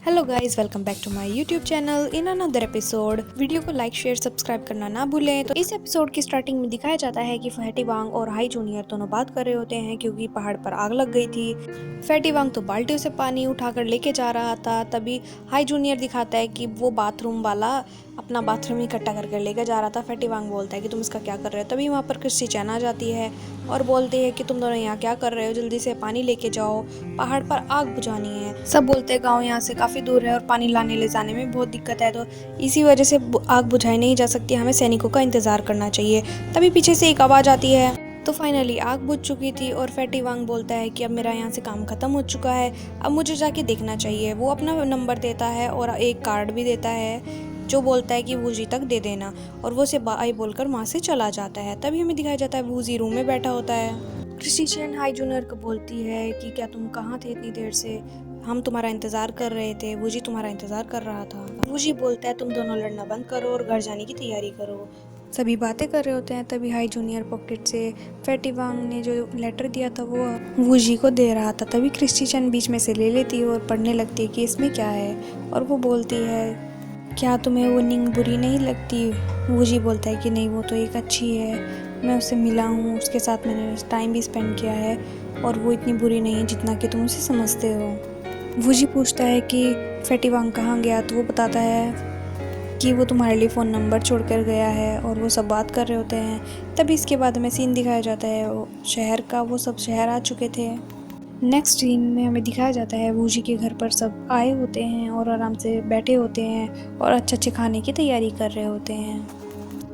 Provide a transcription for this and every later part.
Hello guys, welcome back to my YouTube channel in another episode. Video को like share subscribe करना ना भूलें। तो इस एपिसोड की स्टार्टिंग में दिखाया जाता है कि फैटी वांग और हाई जूनियर दोनों बात कर रहे होते हैं क्योंकि पहाड़ पर आग लग गई थी। फैटी वांग तो बाल्टियों से पानी उठाकर लेके जा रहा था। तभी हाई जूनियर दिखाता है कि वो बाथरूम वाला अपना बाथरूम इकट्ठा करके लेकर जा रहा था। फैटी वांग बोलता है कि तुम इसका क्या कर रहे हो। तभी वहाँ पर क्रिस्टी चैन आ जाती है और बोलती है कि तुम दोनों यहाँ क्या कर रहे हो, जल्दी से पानी लेके जाओ, पहाड़ पर आग बुझानी है। सब बोलते हैं गाँव यहाँ से काफ़ी दूर है और पानी लाने ले जाने में बहुत दिक्कत है, तो इसी वजह से आग बुझाई नहीं जा सकती, हमें सैनिकों का इंतज़ार करना चाहिए। तभी पीछे से एक आवाज़ आती है। तो फाइनली आग बुझ चुकी थी और फैटी वांग बोलता है कि अब मेरा यहाँ से काम ख़त्म हो चुका है, अब मुझे जाके देखना चाहिए। वो अपना नंबर देता है और एक कार्ड भी देता है जो बोलता है कि वूजी तक दे देना, और वो उसे बाय बोलकर वहाँ से चला जाता है। तभी हमें दिखाया जाता है वूजी रूम में बैठा होता है। क्रिस्टी चैन हाई जूनियर को बोलती है कि क्या तुम कहाँ थे इतनी देर से, हम तुम्हारा इंतज़ार कर रहे थे, वूजी तुम्हारा इंतज़ार कर रहा था। वूजी बोलता है तुम दोनों लड़ना बंद करो और घर जाने की तैयारी करो। सभी बातें कर रहे होते हैं। तभी हाई जूनियर पॉकेट से फैटी वांग ने जो लेटर दिया था वो वूजी को दे रहा था। तभी क्रिस्टी चैन बीच में से ले लेती है और पढ़ने लगती है कि इसमें क्या है, और वो बोलती है क्या तुम्हें वो निंग बुरी नहीं लगती। वूजी बोलता है कि नहीं, वो तो एक अच्छी है, मैं उससे मिला हूँ, उसके साथ मैंने टाइम भी स्पेंड किया है और वो इतनी बुरी नहीं है जितना कि तुम उसे समझते हो। वूजी पूछता है कि फैटी वांग कहाँ गया, तो वो बताता है कि वो तुम्हारे लिए फ़ोन नंबर छोड़कर गया है, और वो सब बात कर रहे होते हैं। तभी इसके बाद हमें सीन दिखाया जाता है शहर का। वो सब शहर आ चुके थे। नेक्स्ट सीन में हमें दिखाया जाता है वूजी के घर पर सब आए होते हैं और आराम से बैठे होते हैं और अच्छे अच्छे खाने की तैयारी कर रहे होते हैं।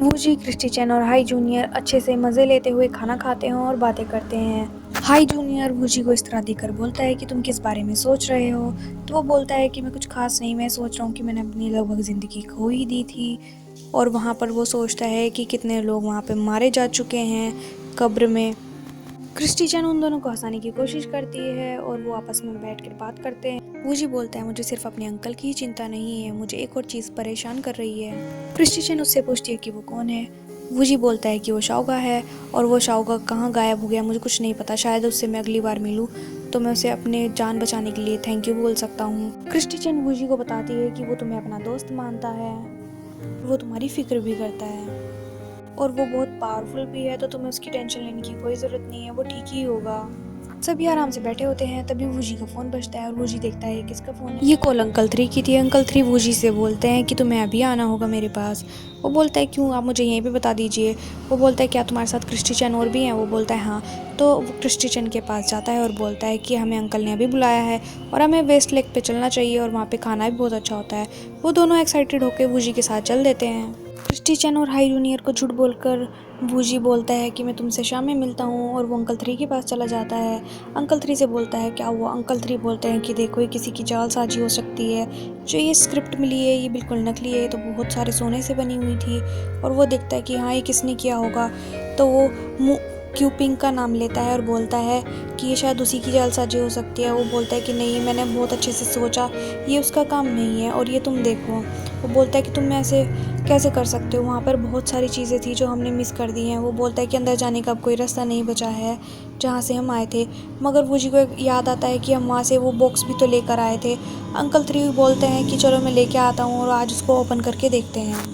वूजी, क्रिस्टी चैन और हाई जूनियर अच्छे से मज़े लेते हुए खाना खाते हैं और बातें करते हैं। हाई जूनियर वूजी को इस तरह देखकर बोलता है कि तुम किस बारे में सोच रहे हो। तो वो बोलता है कि मैं कुछ खास नहीं, मैं सोच रहा हूँ कि मैंने अपनी लगभग ज़िंदगी खो ही दी थी। और वहाँ पर वो सोचता है कि कितने लोग वहाँ पर मारे जा चुके हैं कब्र में। क्रिस्टी चैन उन दोनों को हंसाने की कोशिश करती है और वो आपस में बैठकर बात करते हैं। वूजी बोलता है मुझे सिर्फ अपने अंकल की ही चिंता नहीं है, मुझे एक और चीज़ परेशान कर रही है। क्रिस्टी चैन उससे पूछती है कि वो कौन है। वूजी बोलता है कि वो शाओगा है, और वो शाओगा कहाँ गायब हो गया मुझे कुछ नहीं पता, शायद उससे मैं अगली बार मिलूँ तो मैं उसे अपने जान बचाने के लिए थैंक यू बोल सकता हूँ। क्रिस्टी चैन वूजी को बताती है कि वो तुम्हें अपना दोस्त मानता है, वो तुम्हारी फिक्र भी करता है और वो बहुत पावरफुल भी है, तो तुम्हें उसकी टेंशन लेने की कोई ज़रूरत नहीं है, वो ठीक ही होगा। सभी आराम से बैठे होते हैं। तभी वूजी का फ़ोन बजता है और वूजी देखता है किसका फ़ोन है। ये कॉल अंकल 3 की थी। अंकल 3 वूजी से बोलते हैं कि तुम्हें अभी आना होगा मेरे पास। वो बोलता है क्यों, आप मुझे यहीं पे बता दीजिए। वो बोलता है क्या तुम्हारे साथ क्रिस्टी चैन और भी हैं। वो बोलता है हाँ। तो वो क्रिस्टी चैन के पास जाता है और बोलता है कि हमें अंकल ने अभी बुलाया है और हमें वेस्ट लेक पे चलना चाहिए और वहाँ पे खाना भी बहुत अच्छा होता है। वो दोनों एक्साइटेड होकर वूजी के साथ चल देते हैं। क्रिस्टी चैन और हाई जूनियर को झूठ बोलकर वूजी बोलता है कि मैं तुमसे शाम में मिलता हूँ, और वो अंकल 3 के पास चला जाता है। अंकल 3 से बोलता है क्या हुआ। अंकल 3 बोलते हैं कि देखो ये किसी की जालसाजी हो सकती है, जो ये स्क्रिप्ट मिली है ये बिल्कुल नकली है, तो बहुत सारे सोने से बनी हुई थी। और वो देखता है कि हाँ ये किसने किया होगा, तो वो क्यूपिंग का नाम लेता है और बोलता है कि ये शायद उसी की जालसाजी हो सकती है। वो बोलता है कि नहीं, मैंने बहुत अच्छे से सोचा, ये उसका काम नहीं है, और ये तुम देखो। वो बोलता है कि तुम ऐसे कैसे कर सकते हो, वहाँ पर बहुत सारी चीज़ें थी जो हमने मिस कर दी हैं। वो बोलता है कि अंदर जाने का अब कोई रास्ता नहीं बचा है जहाँ से हम आए थे। मगर वूजी को याद आता है कि हम वहाँ से वो बॉक्स भी तो लेकर आए थे। अंकल 3 बोलते हैं कि चलो मैं लेके आता हूँ और आज उसको ओपन करके देखते हैं।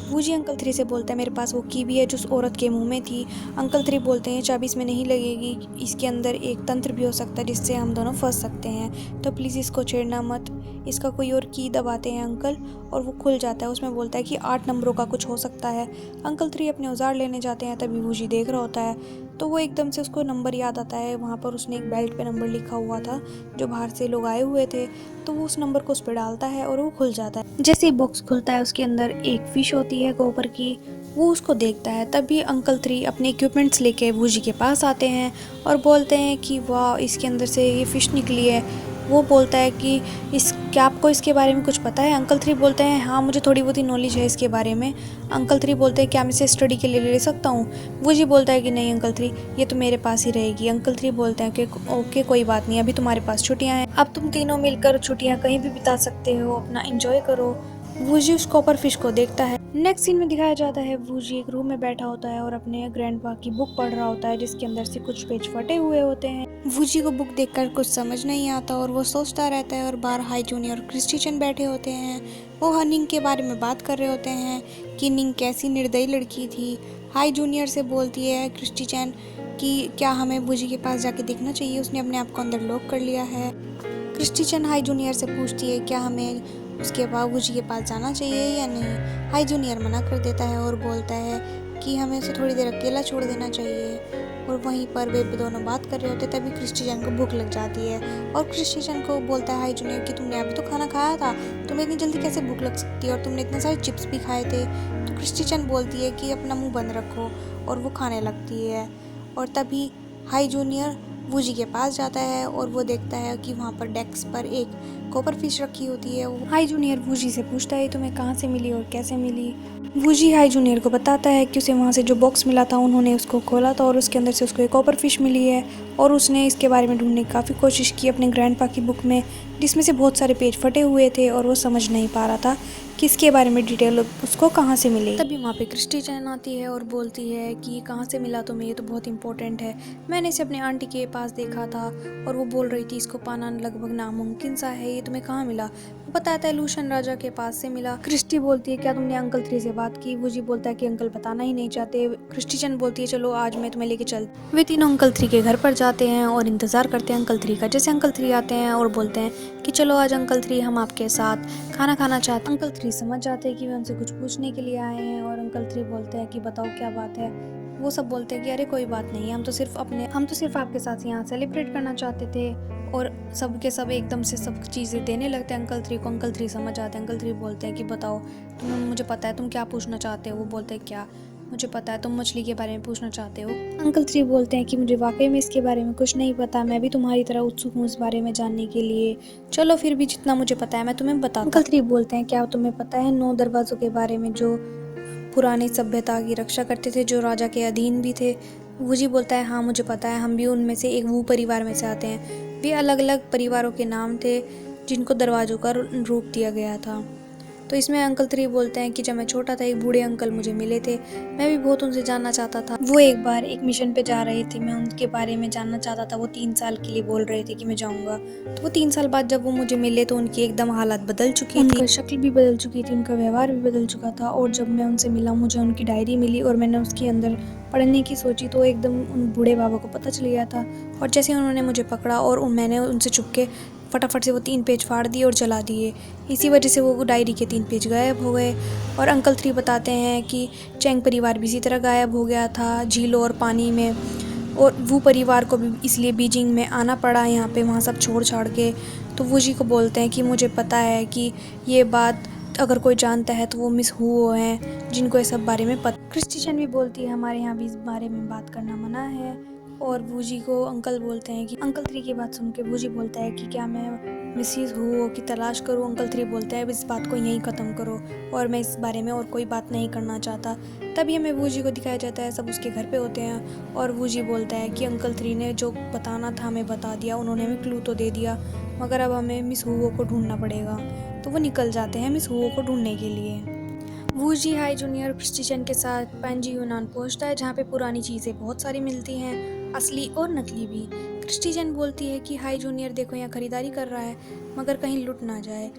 वूजी अंकल 3 से बोलता है मेरे पास वो की भी है जो उस औरत के मुंह में थी। अंकल 3 बोलते हैं चाबी इसमें नहीं लगेगी, इसके अंदर एक तंत्र भी हो सकता है जिससे हम दोनों फंस सकते हैं, तो प्लीज़ इसको छेड़ना मत। इसका कोई और की दबाते हैं अंकल और वो खुल जाता है। उसमें बोलता है कि 8 नंबरों का कुछ हो सकता है। अंकल 3 अपने औजार लेने जाते हैं। तभी वूजी देख रहा होता है, तो वो एकदम से उसको नंबर याद आता है। वहाँ पर उसने एक बेल्ट पे नंबर लिखा हुआ था जो बाहर से लोग आए हुए थे, तो वो उस नंबर को उस पर डालता है और वो खुल जाता है। जैसे ही बॉक्स खुलता है उसके अंदर एक फिश होती है कॉपर की। वो उसको देखता है। तभी अंकल 3 अपने इक्विपमेंट्स लेके वूजी के पास आते हैं और बोलते हैं कि वाह इसके अंदर से ये फ़िश निकली है। वो बोलता है कि क्या आपको इसके बारे में कुछ पता है। अंकल 3 बोलते हैं हाँ मुझे थोड़ी बहुत ही नॉलेज है इसके बारे में। अंकल 3 बोलते हैं क्या मैं इसे स्टडी के लिए ले सकता हूँ। वो जी बोलता है कि नहीं अंकल 3 ये तो मेरे पास ही रहेगी। अंकल 3 बोलते हैं कि ओके कोई बात नहीं, अभी तुम्हारे पास छुट्टियाँ हैं, अब तुम तीनों मिलकर छुट्टियाँ कहीं भी बिता सकते हो, अपना एंजॉय करो। वो जी उस कॉपर फिश को देखता है नेक्स्ट सीन में दिखाया जाता है वूजी एक रूम में बैठा होता है और अपने ग्रैंडपा की बुक पढ़ रहा होता है जिसके अंदर से कुछ पेज फटे हुए होते हैं। वूजी को बुक देखकर कुछ समझ नहीं आता और वो सोचता रहता है और बाहर हाई जूनियर और क्रिस्टी बैठे होते हैं। वो निंग के बारे में बात कर रहे होते हैं कि निंग कैसी निर्दयी लड़की थी। हाई जूनियर से बोलती है क्रिस्टी कि क्या हमें वूजी के पास जाके देखना चाहिए, उसने अपने आप को अंदर लॉक कर लिया है। क्रिस्टी हाई जूनियर से पूछती है क्या हमें उसके बाबूजी के पास जाना चाहिए या नहीं। हाई जूनियर मना कर देता है और बोलता है कि हमें उसे थोड़ी देर अकेला छोड़ देना चाहिए। और वहीं पर वे दोनों बात कर रहे होते तभी क्रिस्टी को भूख लग जाती है और क्रिस्टी को बोलता है हाई जूनियर कि तुमने अभी तो खाना खाया था, तुम्हें इतनी जल्दी कैसे भूख लग सकती है और तुमने इतने सारे चिप्स भी खाए थे। तो क्रिस्टी बोलती है कि अपना मुँह बंद रखो और वो खाने लगती है। और तभी हाई जूनियर वूजी के पास जाता है और वो देखता है कि वहाँ पर डेस्क पर एक कॉपर फिश रखी होती है। हाई जूनियर वूजी से पूछता है तुम्हें कहाँ से मिली और कैसे मिली। वूजी हाई जूनियर को बताता है कि उसे वहाँ से जो बॉक्स मिला था उन्होंने उसको खोला था और उसके अंदर से उसको एक कॉपर फिश मिली है और उसने इसके बारे में ढूंढने की काफ़ी कोशिश की अपने ग्रैंडपा की बुक में, जिसमें से बहुत सारे पेज फटे हुए थे और वो समझ नहीं पा रहा था कि इसके बारे में डिटेल उसको कहाँ से मिली। तभी वहाँ पे क्रिस्टी आती है और बोलती है कि कहाँ से मिला तुम्हें, ये तो बहुत इंपॉर्टेंट है, मैंने इसे अपने आंटी के पास देखा था और वो बोल रही थी इसको पाना लगभग नामुमकिन सा है, ये तुम्हें कहाँ मिला। वो बताता है लूशन राजा के पास से मिला। क्रिस्टी बोलती है क्या तुमने अंकल 3 से बात की। वूजी बोलता है कि अंकल बताना ही नहीं चाहते। क्रिस्टी बोलती है चलो आज मैं तुम्हें लेके चल। वे तीनों अंकल 3 के घर पर जाते हैं और इंतजार करते हैं अंकल 3 का। जैसे अंकल 3 आते हैं और बोलते हैं कि चलो आज अंकल 3 हम आपके साथ खाना खाना चाहते हैं। अंकल 3 समझ जाते हैं कि वे उनसे कुछ पूछने के लिए आए हैं और अंकल 3 बोलते हैं कि बताओ क्या बात है। वो सब बोलते हैं कि अरे कोई बात नहीं, हम तो सिर्फ आपके साथ यहाँ सेलिब्रेट करना चाहते थे। और सबके सब एकदम से सब चीज़ें देने लगते हैं अंकल 3 को। अंकल 3 समझ आते हैं। अंकल 3 बोलते हैं कि बताओ मुझे पता है तुम क्या पूछना चाहते हो। वो बोलते हैं क्या, मुझे पता है तुम मछली के बारे में पूछना चाहते हो। अंकल 3 बोलते हैं कि मुझे वाकई में इसके बारे में कुछ नहीं पता, मैं भी तुम्हारी तरह उत्सुक हूँ इस बारे में जानने के लिए, चलो फिर भी जितना मुझे पता है मैं तुम्हें बताता हूँ। अंकल 3 बोलते हैं क्या तुम्हें पता है 9 दरवाज़ों के बारे में जो पुरानी सभ्यता की रक्षा करते थे, जो राजा के अधीन भी थे। वूजी बोलता है हाँ मुझे पता है, हम भी उनमें से एक वू परिवार में से आते हैं। वे अलग अलग परिवारों के नाम थे जिनको दरवाज़ों का रूप दिया गया था। तो इसमें अंकल 3 बोलते हैं कि जब मैं छोटा था एक बूढ़े अंकल मुझे मिले थे, मैं भी बहुत उनसे जानना चाहता था। वो एक बार एक मिशन पे जा रहे थे, मैं उनके बारे में जानना चाहता था। वो 3 साल के लिए बोल रहे थे कि मैं जाऊंगा। तो वो 3 साल बाद जब वो मुझे मिले तो उनकी एकदम हालत बदल चुकी थी, उनकी शक्ल भी बदल चुकी थी, उनका व्यवहार भी बदल चुका था। और जब मैं उनसे मिला मुझे उनकी डायरी मिली और मैंने उसके अंदर पढ़ने की सोची तो एकदम उन बूढ़े बाबा को पता चल गया था। और जैसे उन्होंने मुझे पकड़ा और मैंने उनसे चुपके फटाफट से वो 3 पेज फाड़ दिए और जला दिए। इसी वजह से वो डायरी के 3 पेज गायब हो गए। और अंकल 3 बताते हैं कि चैंग परिवार भी इसी तरह गायब हो गया था झीलों और पानी में, और वो परिवार को भी इसलिए बीजिंग में आना पड़ा यहाँ पे, वहाँ सब छोड़ छाड़ के। तो वूजी को बोलते हैं कि मुझे पता है कि ये बात अगर कोई जानता है तो वो मिस हुओ हैं जिनको ये सब बारे में पता। क्रिस्टी भी बोलती है हमारे यहाँ भी इस बारे में बात करना मना है। और वूजी को अंकल बोलते हैं कि अंकल 3 की बात सुन के वूजी बोलता है कि क्या मैं मिसिस हुओ की तलाश करूं। अंकल 3 बोलते हैं इस बात को यहीं ख़त्म करो और मैं इस बारे में और कोई बात नहीं करना चाहता। तभी हमें वूजी को दिखाया जाता है, सब उसके घर पे होते हैं और वूजी बोलता है कि अंकल 3 ने जो बताना था हमें बता दिया, उन्होंने हमें क्लू तो दे दिया, मगर अब हमें मिस हुओ को ढूंढना पड़ेगा। तो वो निकल जाते हैं मिस हुओ को ढूंढने के लिए। वूजी हाई जूनियर क्रिस्टी के साथ पैंजी यूनान पहुंचता है जहां पे पुरानी चीज़ें बहुत सारी मिलती हैं, असली और नकली भी। क्रिस्टी बोलती है कि हाई जूनियर देखो यहाँ खरीदारी कर रहा है मगर कहीं लुट ना जाए।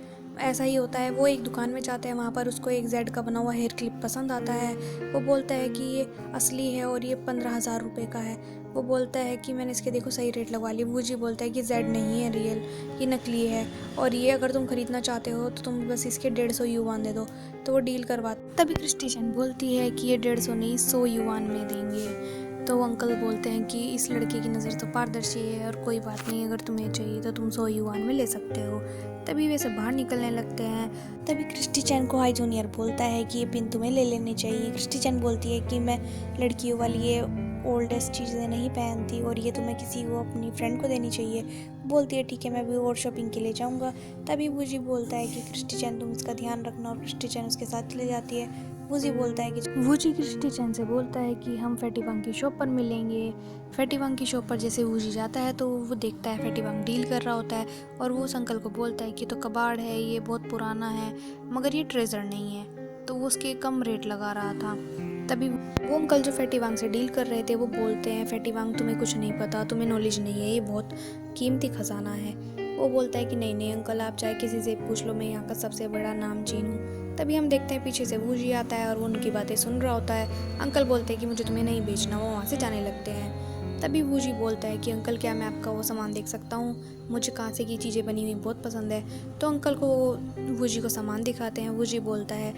ऐसा ही होता है। वो एक दुकान में जाता है, वहाँ पर उसको एक जेड का बना हुआ हेयर क्लिप पसंद आता है। वो बोलता है कि ये असली है और ये 15,000 रुपये का है। वो बोलता है कि मैंने इसके देखो सही रेट लगवा लिया। वूजी बोलता है कि जेड नहीं है रियल, ये नकली है और ये अगर तुम खरीदना चाहते हो तो तुम बस इसके 150 युवान दे दो। तो वो डील करवा। तभी क्रिस्टी बोलती है कि ये 150 नहीं 100 युवान में देंगे। तो वो अंकल बोलते हैं कि इस लड़के की नज़र तो पारदर्शी है और कोई बात नहीं, अगर तुम्हें चाहिए तो तुम 100 युवान में ले सकते हो। तभी वे सब बाहर निकलने लगते हैं। तभी क्रिस्टी को हाई जूनियर बोलता है कि ये पिन तुम्हें ले लेनी चाहिए। क्रिस्टी बोलती है कि मैं लड़कियों वाली ये ओल्डेस्ट चीज़ें नहीं पहनती और ये तुम्हें किसी को अपनी फ्रेंड को देनी चाहिए। बोलती है ठीक है मैं भी और शॉपिंग के लिए जाऊँगा। तभी वूजी बोलता है कि क्रिस्टी तुम इसका ध्यान रखना और क्रिस्टी उसके साथ चले जाती है। वूजी बोलता है कि वूजी क्रिस्टी से बोलता है कि हम फैटीवांग की शॉप पर मिलेंगे। फैटीवांग की शॉप पर जैसे वूजी जाता है तो वो देखता है फैटीवांग डील कर रहा होता है और वो उस अंकल को बोलता है कि तो कबाड़ है, ये बहुत पुराना है मगर ये ट्रेजर नहीं है। तो वो उसके कम रेट लगा रहा था। तभी वो अंकल जो फैटी वांग से डील कर रहे थे वो बोलते हैं, फैटी वांग तुम्हें कुछ नहीं पता, तुम्हें नॉलेज नहीं है, ये बहुत कीमती खजाना है। वो बोलता है कि नहीं नहीं अंकल, आप चाहे किसी से पूछ लो, मैं यहाँ का सबसे बड़ा नामचीन हूँ। तभी हम देखते हैं पीछे से वूजी आता है और वो उनकी बातें सुन रहा होता है। अंकल बोलते हैं कि मुझे तुम्हें नहीं बेचना, वो वहाँ से जाने लगते हैं। तभी वूजी बोलता है कि अंकल क्या मैं आपका वो सामान देख सकता हूँ, मुझे कांसे की चीज़ें बनी हुई बहुत पसंद है। तो अंकल को वूजी को सामान दिखाते हैं। वूजी बोलता है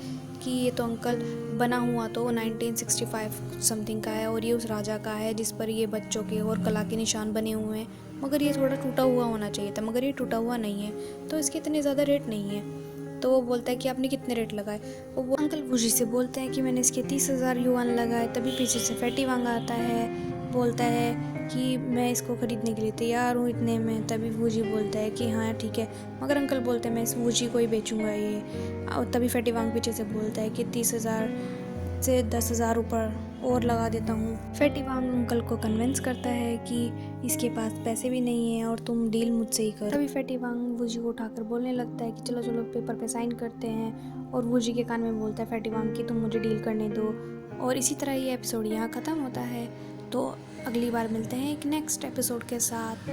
कि ये तो अंकल बना हुआ तो 1965 समथिंग का है और ये उस राजा का है जिस पर ये बच्चों के और कला के निशान बने हुए हैं, मगर ये थोड़ा टूटा हुआ होना चाहिए था, मगर ये टूटा हुआ नहीं है, तो इसके इतने ज़्यादा रेट नहीं है। तो वो बोलता है कि आपने कितने रेट लगाए। वो अंकल वूजी से बोलते हैं कि मैंने इसके 30,000 युआन लगाए। तभी पीछे से फैटी वांग आता है, बोलता है कि मैं इसको ख़रीदने के लिए तैयार हूँ इतने में। तभी वूजी बोलता है कि हाँ ठीक है, मगर अंकल बोलते हैं मैं इस वूजी को ही बेचूंगा ये। और तभी फैटी वांग पीछे से बोलता है कि 30,000 से 10,000 ऊपर और लगा देता हूँ। फैटी वांग अंकल को कन्विंस करता है कि इसके पास पैसे भी नहीं है और तुम डील मुझसे ही करो। तभी फैटी वांग वूजी को उठाकर बोलने लगता है कि चलो चलो पेपर पे साइन करते हैं, और वूजी के कान में बोलता है फैटी वांग कि तुम मुझे डील करने दो। और इसी तरह ये एपिसोड यहाँ ख़त्म होता है। तो अगली बार मिलते हैं एक नेक्स्ट एपिसोड के साथ।